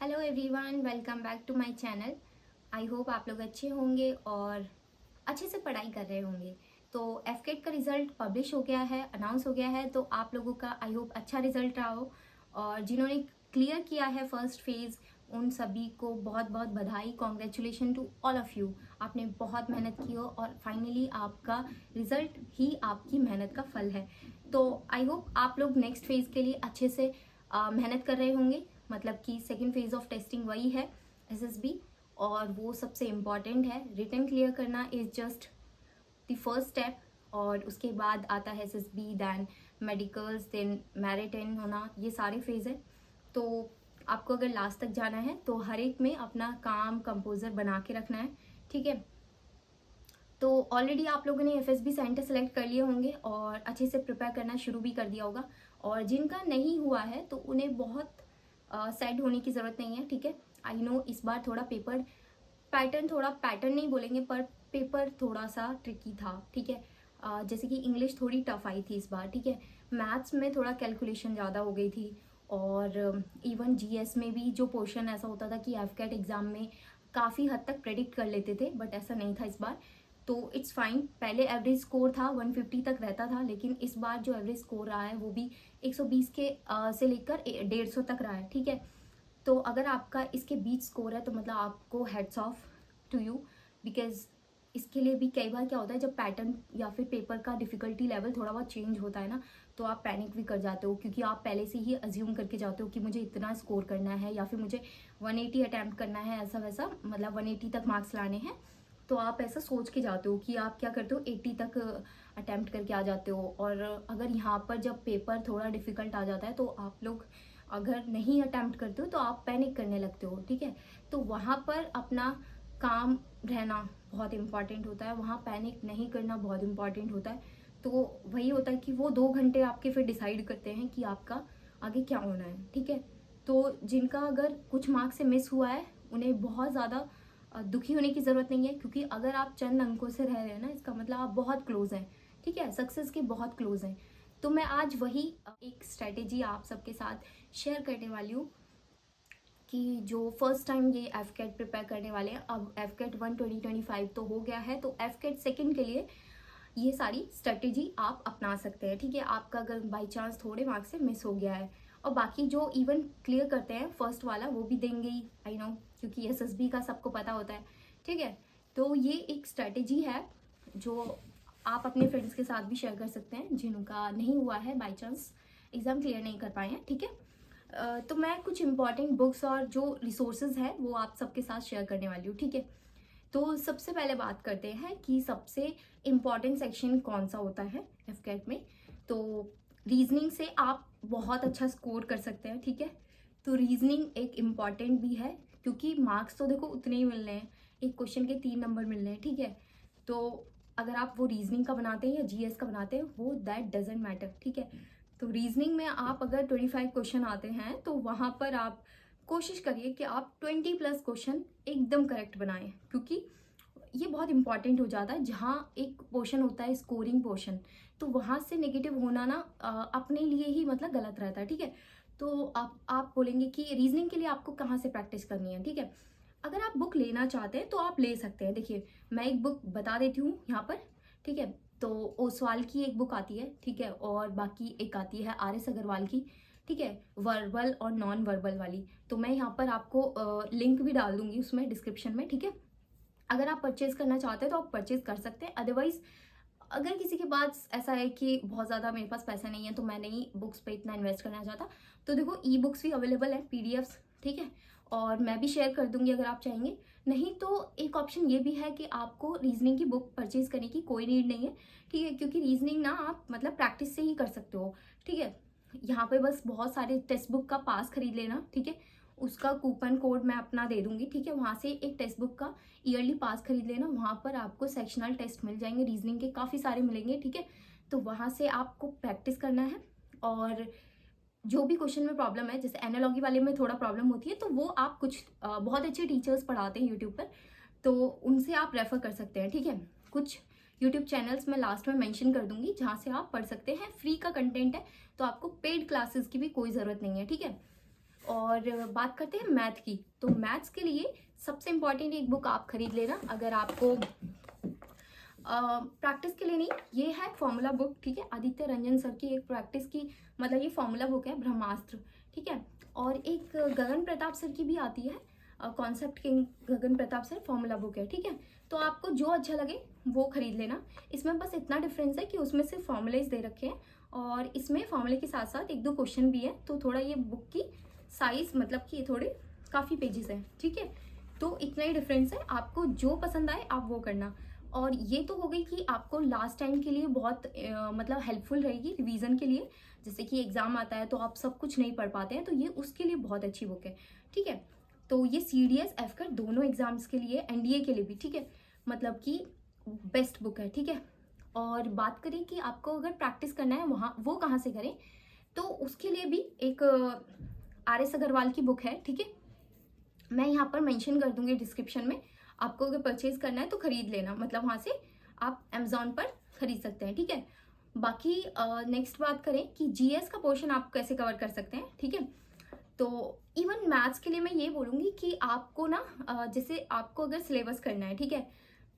Hello everyone, welcome back to my channel. I hope आप लोग अच्छे होंगे और अच्छे से पढ़ाई कर रहे होंगे। तो एफकेट का रिज़ल्ट पब्लिश हो गया है, अनाउंस हो गया है, तो आप लोगों का आई होप अच्छा रिजल्ट रहा हो। और जिन्होंने क्लियर किया है फर्स्ट फेज़, उन सभी को बहुत बहुत बधाई, congratulation to all of you. आपने बहुत मेहनत की हो और फाइनली आपका रिज़ल्ट ही आपकी मेहनत का फल है। तो आई होप आप लोग नेक्स्ट फेज़ के लिए अच्छे से मेहनत कर रहे होंगे। मतलब कि सेकेंड फेज ऑफ टेस्टिंग वही है, एसएसबी, और वो सबसे इम्पॉर्टेंट है। रिटन क्लियर करना is just the first step, और उसके बाद आता है एसएसबी, दैन मेडिकल्स, देन मैरिटन होना, ये सारे फेज है। तो आपको अगर लास्ट तक जाना है तो हर एक में अपना काम कंपोजर बना के रखना है, ठीक है। तो ऑलरेडी आप लोगों ने एफएसबी सेंटर सेलेक्ट कर लिए होंगे और अच्छे से प्रिपेयर करना शुरू भी कर दिया होगा। और जिनका नहीं हुआ है तो उन्हें बहुत सैड होने की ज़रूरत नहीं है, ठीक है। आई नो इस बार थोड़ा पेपर पैटर्न, थोड़ा पैटर्न नहीं बोलेंगे पर पेपर थोड़ा सा ट्रिकी था, ठीक है। जैसे कि इंग्लिश थोड़ी टफ आई थी इस बार, ठीक है। मैथ्स में थोड़ा कैलकुलेशन ज़्यादा हो गई थी, और इवन जीएस में भी जो पोर्शन ऐसा होता था कि एफकेट एग्ज़ाम में काफ़ी हद तक प्रेडिक्ट कर लेते थे, बट ऐसा नहीं था इस बार। तो इट्स फाइन। पहले एवरेज स्कोर था 150 तक रहता था, लेकिन इस बार जो एवरेज स्कोर रहा है वो भी 120 के से लेकर 150 तक रहा है, ठीक है। तो अगर आपका इसके बीच स्कोर है तो मतलब आपको heads off to you, because इसके लिए भी कई बार क्या होता है, जब पैटर्न या फिर पेपर का डिफिकल्टी लेवल थोड़ा बहुत चेंज होता है ना, तो आप पैनिक भी कर जाते हो, क्योंकि आप पहले से ही अज्यूम करके जाते हो कि मुझे इतना स्कोर करना है या फिर मुझे 180 अटैम्प्ट करना है, ऐसा वैसा, मतलब 180 तक मार्क्स लाने हैं। तो आप ऐसा सोच के जाते हो कि आप क्या करते हो, 80 तक अटैम्प्ट करके आ जाते हो। और अगर यहाँ पर जब पेपर थोड़ा डिफिकल्ट आ जाता है तो आप लोग अगर नहीं अटैम्प्ट करते हो तो आप पैनिक करने लगते हो, ठीक है। तो वहाँ पर अपना काम रहना बहुत इंपॉर्टेंट होता है, वहाँ पैनिक नहीं करना बहुत इंपॉर्टेंट होता है। तो वही होता है कि वो 2 घंटे आपके फिर डिसाइड करते हैं कि आपका आगे क्या होना है, ठीक है। तो जिनका अगर कुछ मार्क्स से मिस हुआ है उन्हें बहुत ज़्यादा दुखी होने की ज़रूरत नहीं है, क्योंकि अगर आप चंद अंकों से रह रहे हैं ना, इसका मतलब आप बहुत क्लोज हैं, ठीक है, सक्सेस के बहुत क्लोज हैं। तो मैं आज वही एक स्ट्रेटेजी आप सबके साथ शेयर करने वाली हूँ कि जो फर्स्ट टाइम ये एफकेट प्रिपेयर करने वाले हैं, अब एफकेट 1 2025 तो हो गया है, तो एफकेट सेकंड के लिए ये सारी स्ट्रेटेजी आप अपना सकते हैं, ठीक है। आपका अगर बाई चांस थोड़े मार्क्स से मिस हो गया है, और बाकी जो इवन क्लियर करते हैं फर्स्ट वाला वो भी देंगे ही, आई नो, क्योंकि एसएसबी का सबको पता होता है, ठीक है। तो ये एक स्ट्रेटेजी है जो आप अपने फ्रेंड्स के साथ भी शेयर कर सकते हैं जिनका नहीं हुआ है, बाई चांस एग्ज़ाम क्लियर नहीं कर पाए हैं, ठीक है। तो मैं कुछ इंपॉर्टेंट बुक्स और जो रिसोर्सेज है वो आप सबके साथ शेयर करने वाली हूँ, ठीक है। तो सबसे पहले बात करते हैं कि सबसे इम्पॉर्टेंट सेक्शन कौन सा होता है एफकेट में। तो रीजनिंग से आप बहुत अच्छा स्कोर कर सकते हैं, ठीक है। तो रीजनिंग एक इम्पॉर्टेंट भी है, क्योंकि मार्क्स तो देखो उतने ही मिलने हैं, एक क्वेश्चन के 3 नंबर मिलने हैं, ठीक है। तो अगर आप वो रीजनिंग का बनाते हैं या जीएस का बनाते हैं, वो दैट डजेंट मैटर, ठीक है। तो रीजनिंग में आप अगर 25 क्वेश्चन आते हैं तो वहाँ पर आप कोशिश करिए कि आप 20+ क्वेश्चन एकदम करेक्ट बनाएं, क्योंकि ये बहुत इंपॉर्टेंट हो जाता है। जहाँ एक पोर्शन होता है स्कोरिंग पोर्शन, तो वहाँ से नेगेटिव होना ना अपने लिए ही मतलब गलत रहता है, ठीक है। तो आप बोलेंगे कि रीजनिंग के लिए आपको कहाँ से प्रैक्टिस करनी है, ठीक है। अगर आप बुक लेना चाहते हैं तो आप ले सकते हैं। देखिए मैं एक बुक बता देती हूँ यहाँ पर, ठीक है। तो ओसवाल की एक बुक आती है, ठीक है, और बाकी एक आती है आर एस अग्रवाल की, ठीक है, वर्बल और नॉन वर्बल वाली। तो मैं यहाँ पर आपको लिंक भी डाल दूंगी उसमें डिस्क्रिप्शन में, ठीक है। अगर आप परचेज करना चाहते हैं तो आप परचेज कर सकते हैं। अदरवाइज अगर किसी के पास ऐसा है कि बहुत ज़्यादा मेरे पास पैसा नहीं है तो मैं नहीं बुक्स पे इतना इन्वेस्ट करना चाहता, तो देखो ई बुक्स भी अवेलेबल है, पीडीएफ्स, ठीक है, और मैं भी शेयर कर दूंगी अगर आप चाहेंगे। नहीं तो एक ऑप्शन ये भी है कि आपको रीजनिंग की बुक परचेज करने की कोई नीड नहीं है, ठीक है, क्योंकि रीजनिंग ना आप मतलब प्रैक्टिस से ही कर सकते हो, ठीक है। यहाँ पे बस बहुत सारे टेक्स्ट बुक का पास खरीद लेना, ठीक है, उसका कूपन कोड मैं अपना दे दूंगी, ठीक है। वहाँ से एक टेक्स्ट बुक का ईयरली पास खरीद लेना, वहाँ पर आपको सेक्शनल टेस्ट मिल जाएंगे, रीजनिंग के काफ़ी सारे मिलेंगे, ठीक है। तो वहाँ से आपको प्रैक्टिस करना है, और जो भी क्वेश्चन में प्रॉब्लम है, जैसे एनालॉगी वाले में थोड़ा प्रॉब्लम होती है, तो वो आप कुछ बहुत अच्छे टीचर्स पढ़ाते हैं यूट्यूब पर, तो उनसे आप रेफर कर सकते हैं, ठीक है। कुछ यूट्यूब चैनल्स मैं लास्ट में मेंशन कर दूंगी जहाँ से आप पढ़ सकते हैं, फ्री का कंटेंट है, तो आपको पेड क्लासेस की भी कोई ज़रूरत नहीं है, ठीक है। और बात करते हैं मैथ की। तो मैथ्स के लिए सबसे इम्पॉर्टेंट एक बुक आप खरीद लेना, अगर आपको प्रैक्टिस के लिए नहीं, ये है फॉर्मूला बुक, ठीक है। आदित्य रंजन सर की एक प्रैक्टिस की, मतलब ये फॉर्मूला बुक है, ब्रह्मास्त्र, ठीक है। और एक गगन प्रताप सर की भी आती है, कॉन्सेप्ट किंग गगन प्रताप सर, फॉर्मूला बुक है, ठीक है। तो आपको जो अच्छा लगे वो खरीद लेना। इसमें बस इतना डिफरेंस है कि उसमें सिर्फ फॉर्मूलेज दे रखे हैं और इसमें फॉर्मूले के साथ साथ एक दो क्वेश्चन भी है। तो थोड़ा ये बुक की साइज, मतलब कि ये थोड़े काफ़ी पेजेस हैं, ठीक है। तो इतना ही डिफरेंस है, आपको जो पसंद आए आप वो करना। और ये तो हो गई कि आपको लास्ट टाइम के लिए बहुत मतलब हेल्पफुल रहेगी रिवीजन के लिए। जैसे कि एग्जाम आता है तो आप सब कुछ नहीं पढ़ पाते हैं, तो ये उसके लिए बहुत अच्छी बुक है, ठीक है। तो ये CDS FCAT दोनों एग्जाम्स के लिए, NDA के लिए भी, ठीक है, मतलब कि बेस्ट बुक है, ठीक है। और बात करें कि आपको अगर प्रैक्टिस करना है वहाँ, वो कहाँ से करें, तो उसके लिए भी एक RS अग्रवाल की बुक है, ठीक है। मैं यहाँ पर मेंशन कर दूंगी डिस्क्रिप्शन में, आपको अगर परचेज करना है तो खरीद लेना, मतलब वहाँ से आप अमेजोन पर खरीद सकते हैं, ठीक है। बाकी नेक्स्ट बात करें कि GS का पोर्शन आप कैसे कवर कर सकते हैं, ठीक है। तो इवन मैथ्स के लिए मैं ये बोलूँगी कि आपको ना जैसे आपको अगर सिलेबस करना है, ठीक है,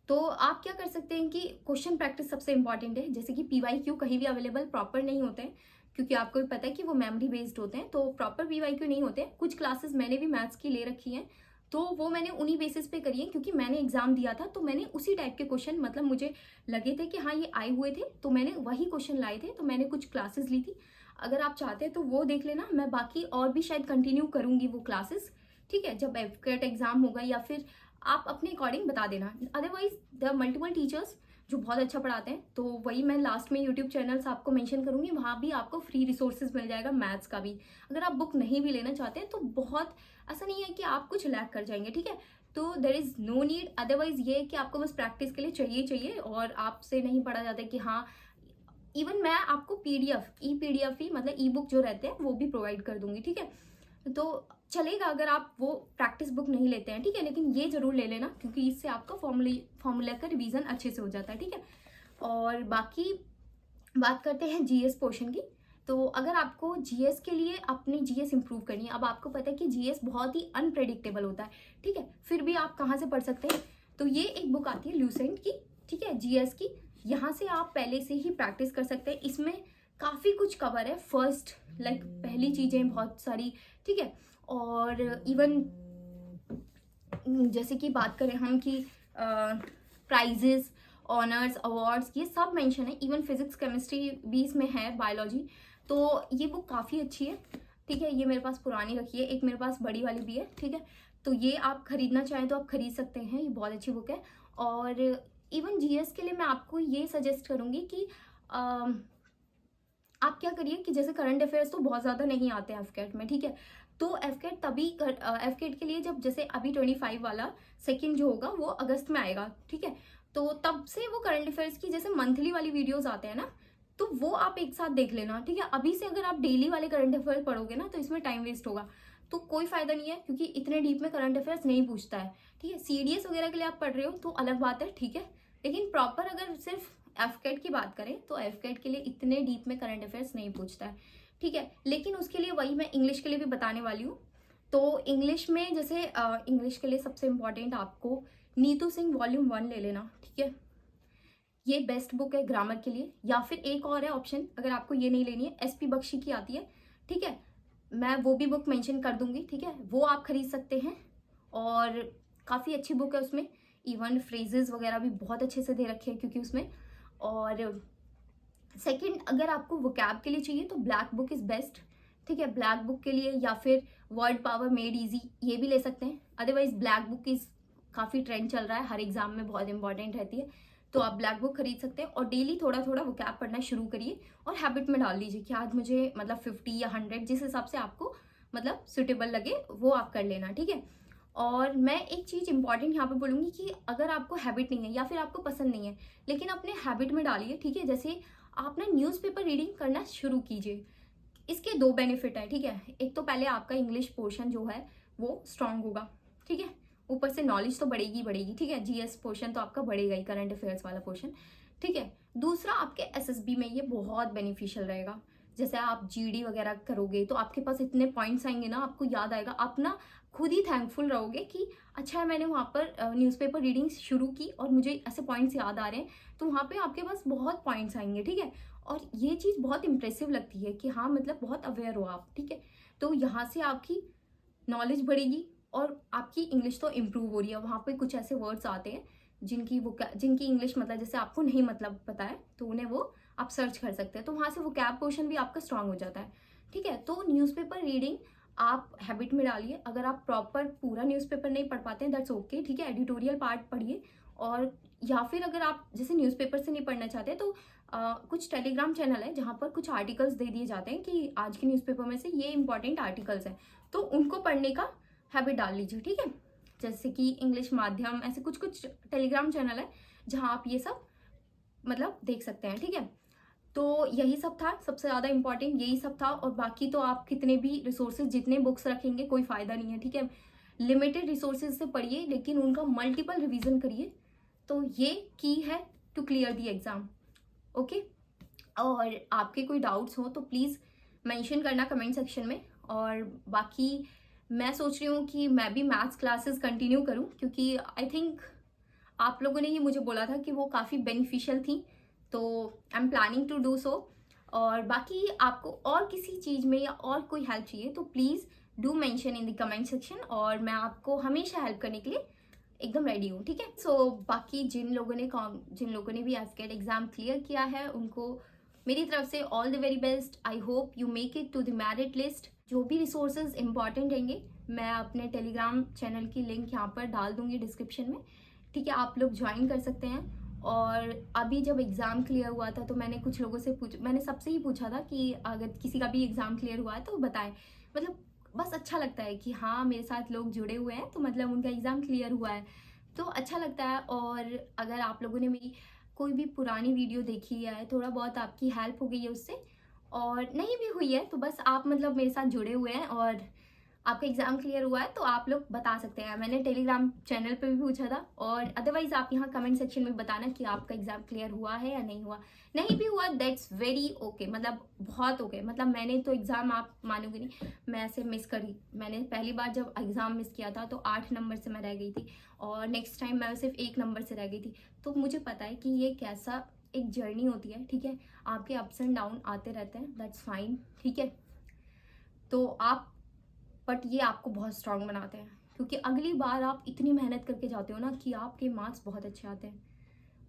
तो आप क्या कर सकते हैं कि क्वेश्चन प्रैक्टिस सबसे इंपॉर्टेंट है। जैसे कि PYQ कहीं भी अवेलेबल प्रॉपर नहीं होते हैं, क्योंकि आपको भी पता है कि वो मेमोरी बेस्ड होते हैं, तो प्रॉपर PYQ नहीं होते हैं। कुछ क्लासेस मैंने भी मैथ्स की ले रखी हैं, तो वो मैंने उन्हीं बेसिस पे करी है, क्योंकि मैंने एग्जाम दिया था तो मैंने उसी टाइप के क्वेश्चन, मतलब मुझे लगे थे कि हाँ ये आए हुए थे, तो मैंने वही क्वेश्चन लाए थे, तो मैंने कुछ क्लासेस ली थी। अगर आप चाहते हैं तो वो देख लेना। मैं बाकी और भी शायद कंटिन्यू करूंगी वो क्लासेस, ठीक है, जब FCAT एग्जाम होगा, या फिर आप अपने अकॉर्डिंग बता देना। अदरवाइज द मल्टीपल टीचर्स जो बहुत अच्छा पढ़ाते हैं, तो वही मैं लास्ट में यूट्यूब चैनल्स आपको मेंशन करूंगी, वहाँ भी आपको फ्री रिसोर्सेज मिल जाएगा मैथ्स का भी। अगर आप बुक नहीं भी लेना चाहते हैं तो बहुत ऐसा नहीं है कि आप कुछ लैक कर जाएंगे, ठीक है। तो there is no need, otherwise ये है कि आपको बस प्रैक्टिस के लिए चाहिए और आपसे नहीं पढ़ा जाता है कि हाँ। इवन मैं आपको PDF ही, मतलब ई बुक जो रहते हैं वो भी प्रोवाइड कर दूंगी, ठीक है। तो चलेगा अगर आप वो प्रैक्टिस बुक नहीं लेते हैं, ठीक है, लेकिन ये जरूर ले लेना, क्योंकि इससे आपका फॉर्मूला का रिवीजन अच्छे से हो जाता है, ठीक है। और बाकी बात करते हैं GS पोर्शन की। तो अगर आपको GS के लिए अपनी GS इंप्रूव करनी है, अब आपको पता है कि GS बहुत ही अनप्रेडिक्टेबल होता है, ठीक है, फिर भी आप कहाँ से पढ़ सकते हैं, तो ये एक बुक आती है ल्यूसेंट की, ठीक है, GS की। यहाँ से आप पहले से ही प्रैक्टिस कर सकते हैं। इसमें काफ़ी कुछ कवर है, फर्स्ट लाइक पहली चीज़ें बहुत सारी, ठीक है। और इवन जैसे कि बात करें हम कि प्राइजेस, ऑनर्स, अवार्ड्स, ये सब मेंशन है। इवन फिजिक्स केमिस्ट्री भी इसमें है, बायोलॉजी। तो ये बुक काफ़ी अच्छी है, ठीक है। ये मेरे पास पुरानी रखी है, एक मेरे पास बड़ी वाली भी है, ठीक है। तो ये आप खरीदना चाहें तो आप खरीद सकते हैं, ये बहुत अच्छी बुक है। और इवन GS के लिए मैं आपको ये सजेस्ट करूँगी कि आप क्या करिए कि जैसे करंट अफेयर्स तो बहुत ज़्यादा नहीं आते हैं FCAT में, ठीक है। तो FCAT के लिए जब, जैसे अभी 25 वाला सेकंड जो होगा वो अगस्त में आएगा, ठीक है। तो तब से वो करंट अफेयर्स की जैसे मंथली वाली वीडियोस आते हैं ना, तो वो आप एक साथ देख लेना, ठीक है। अभी से अगर आप डेली वाले करंट अफेयर्स पढ़ोगे ना तो इसमें टाइम वेस्ट होगा, तो कोई फायदा नहीं है, क्योंकि इतने डीप में करंट अफेयर्स नहीं पूछता है, ठीक है। CDS वगैरह के लिए आप पढ़ रहे हो तो अलग बात है, ठीक है। लेकिन प्रॉपर अगर सिर्फ FCAT की बात करें तो FCAT के लिए इतने डीप में करंट अफेयर्स नहीं पूछता है, ठीक है। लेकिन उसके लिए वही मैं इंग्लिश के लिए भी बताने वाली हूँ। तो इंग्लिश में जैसे इंग्लिश के लिए सबसे इम्पॉर्टेंट आपको नीतू सिंह वॉल्यूम 1 ले लेना, ठीक है। ये बेस्ट बुक है ग्रामर के लिए। या फिर एक और है ऑप्शन, अगर आपको ये नहीं लेनी है, SP बख्शी की आती है, ठीक है, मैं वो भी बुक मेंशन कर दूंगी, ठीक है, वो आप खरीद सकते हैं। और काफ़ी अच्छी बुक है, उसमें इवन फ्रेजेस वगैरह भी बहुत अच्छे से दे रखे हैं क्योंकि उसमें। और सेकंड, अगर आपको वोकैब के लिए चाहिए तो ब्लैक बुक इज़ बेस्ट, ठीक है, ब्लैक बुक के लिए। या फिर वर्ड पावर मेड इजी, ये भी ले सकते हैं। अदरवाइज ब्लैक बुक इज़ काफ़ी ट्रेंड चल रहा है, हर एग्जाम में बहुत इंपॉर्टेंट रहती है, तो आप ब्लैक बुक खरीद सकते हैं। और डेली थोड़ा थोड़ा वोकैब पढ़ना शुरू करिए और हैबिट में डाल लीजिए कि आज मुझे मतलब 50 या 100 जिस हिसाब से आपको मतलब सुटेबल लगे वो आप कर लेना, ठीक है। और मैं एक चीज़ इंपॉर्टेंट यहाँ पे बोलूँगी कि अगर आपको हैबिट नहीं है या फिर आपको पसंद नहीं है, लेकिन अपने हैबिट में डालिए, ठीक है। जैसे आप ना न्यूज़पेपर रीडिंग करना शुरू कीजिए। इसके दो बेनिफिट है, ठीक है। एक तो पहले आपका इंग्लिश पोर्शन जो है वो स्ट्रांग होगा, ठीक है, ऊपर से नॉलेज तो बढ़ेगी, ठीक है। GS पोर्शन तो आपका बढ़ेगा ही, करंट अफेयर्स वाला पोर्शन, ठीक है। दूसरा, आपके SSB में ये बहुत बेनिफिशियल रहेगा, जैसे आप जीडी वगैरह करोगे तो आपके पास इतने पॉइंट्स आएंगे ना, आपको याद आएगा, आप ना खुद ही थैंकफुल रहोगे कि अच्छा मैंने वहाँ पर न्यूज़पेपर रीडिंग शुरू की और मुझे ऐसे पॉइंट्स याद आ रहे हैं, तो वहाँ पे आपके पास बहुत पॉइंट्स आएंगे, ठीक है। और ये चीज़ बहुत इंप्रेसिव लगती है कि हाँ मतलब बहुत अवेयर हो आप, ठीक है। तो यहाँ से आपकी नॉलेज बढ़ेगी और आपकी इंग्लिश तो इम्प्रूव हो रही है। वहाँ पे कुछ ऐसे वर्ड्स आते हैं जिनकी इंग्लिश मतलब जैसे आपको नहीं मतलब पता है, तो उन्हें वो आप सर्च कर सकते हैं, तो वहाँ से वो कैप पोर्शन भी आपका स्ट्रांग हो जाता है, ठीक है। तो न्यूज़पेपर रीडिंग आप हैबिट में डालिए। अगर आप प्रॉपर पूरा न्यूज़पेपर नहीं पढ़ पाते हैं दैट्स ओके, ठीक है, एडिटोरियल पार्ट पढ़िए। और या फिर अगर आप जैसे न्यूज़पेपर से नहीं पढ़ना चाहते तो कुछ टेलीग्राम चैनल है जहाँ पर कुछ आर्टिकल्स दे दिए जाते हैं कि आज के न्यूज़पेपर में से ये इंपॉर्टेंट आर्टिकल्स हैं, तो उनको पढ़ने का हैबिट डाल लीजिए, ठीक है। जैसे कि इंग्लिश माध्यम, ऐसे कुछ कुछ टेलीग्राम चैनल है जहाँ आप ये सब मतलब देख सकते हैं, ठीक है। तो यही सब था, सबसे ज़्यादा इंपॉर्टेंट यही सब था। और बाकी तो आप कितने भी रिसोर्सेज, जितने बुक्स रखेंगे कोई फ़ायदा नहीं है, ठीक है। लिमिटेड रिसोर्सेज से पढ़िए लेकिन उनका मल्टीपल रिवीजन करिए, तो ये की है to clear the exam, okay. और आपके कोई डाउट्स हो तो प्लीज़ मेंशन करना कमेंट सेक्शन में। और बाकी मैं सोच रही हूँ कि मैं भी मैथ्स क्लासेस कंटिन्यू करूँ, क्योंकि आई थिंक आप लोगों ने ही मुझे बोला था कि वो काफ़ी बेनिफिशियल थी, तो I am planning to do so. और बाकी आपको और किसी चीज़ में या और कोई हेल्प चाहिए तो please do mention in the comment section, और मैं आपको हमेशा हेल्प करने के लिए एकदम रेडी हूँ, ठीक है। सो बाकी जिन लोगों ने भी एफकेट एग्ज़ाम क्लियर किया है उनको मेरी तरफ से all the very best. I hope you make it to the merit list. जो भी रिसोर्सेज इंपॉर्टेंट रहेंगे मैं अपने टेलीग्राम चैनल की लिंक यहाँ पर डाल दूंगी डिस्क्रिप्शन में, ठीक है, आप लोग ज्वाइन कर सकते हैं। और अभी जब एग्ज़ाम क्लियर हुआ था तो मैंने कुछ लोगों से मैंने सबसे ही पूछा था कि अगर किसी का भी एग्ज़ाम क्लियर हुआ है तो बताएं, मतलब बस अच्छा लगता है कि हाँ मेरे साथ लोग जुड़े हुए हैं तो मतलब उनका एग्ज़ाम क्लियर हुआ है, तो अच्छा लगता है। और अगर आप लोगों ने मेरी कोई भी पुरानी वीडियो देखी है, थोड़ा बहुत आपकी हेल्प हो गई है उससे, और नहीं भी हुई है तो बस आप मतलब मेरे साथ जुड़े हुए हैं और आपका एग्ज़ाम क्लियर हुआ है तो आप लोग बता सकते हैं। मैंने टेलीग्राम चैनल पे भी पूछा था, और अदरवाइज आप यहाँ कमेंट सेक्शन में बताना कि आपका एग्ज़ाम क्लियर हुआ है या नहीं हुआ। नहीं भी हुआ दैट्स वेरी ओके, मतलब बहुत ओके। मतलब मैंने तो एग्ज़ाम, आप मानोगे नहीं, मैं ऐसे मिस करी। मैंने पहली बार जब एग्ज़ाम मिस किया था तो 8 नंबर से मैं रह गई थी, और नेक्स्ट टाइम मैं सिर्फ 1 नंबर से रह गई थी। तो मुझे पता है कि ये कैसा एक जर्नी होती है, ठीक है। आपके अप्स एंड डाउन आते रहते हैं, दैट्स फाइन, ठीक है। तो आप, बट ये आपको बहुत स्ट्रांग बनाते हैं, क्योंकि अगली बार आप इतनी मेहनत करके जाते हो ना कि आपके मार्क्स बहुत अच्छे आते हैं,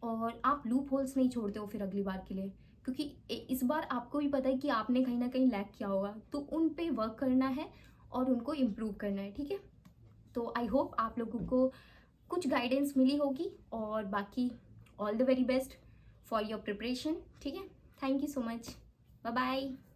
और आप लूप होल्स नहीं छोड़ते हो फिर अगली बार के लिए, क्योंकि इस बार आपको भी पता है कि आपने कहीं ना कहीं लैग किया होगा, तो उन पे वर्क करना है और उनको इम्प्रूव करना है, ठीक है। तो आई होप आप लोगों को कुछ गाइडेंस मिली होगी, और बाकी all the very best for your preparation, ठीक है। Thank you so much, bye bye.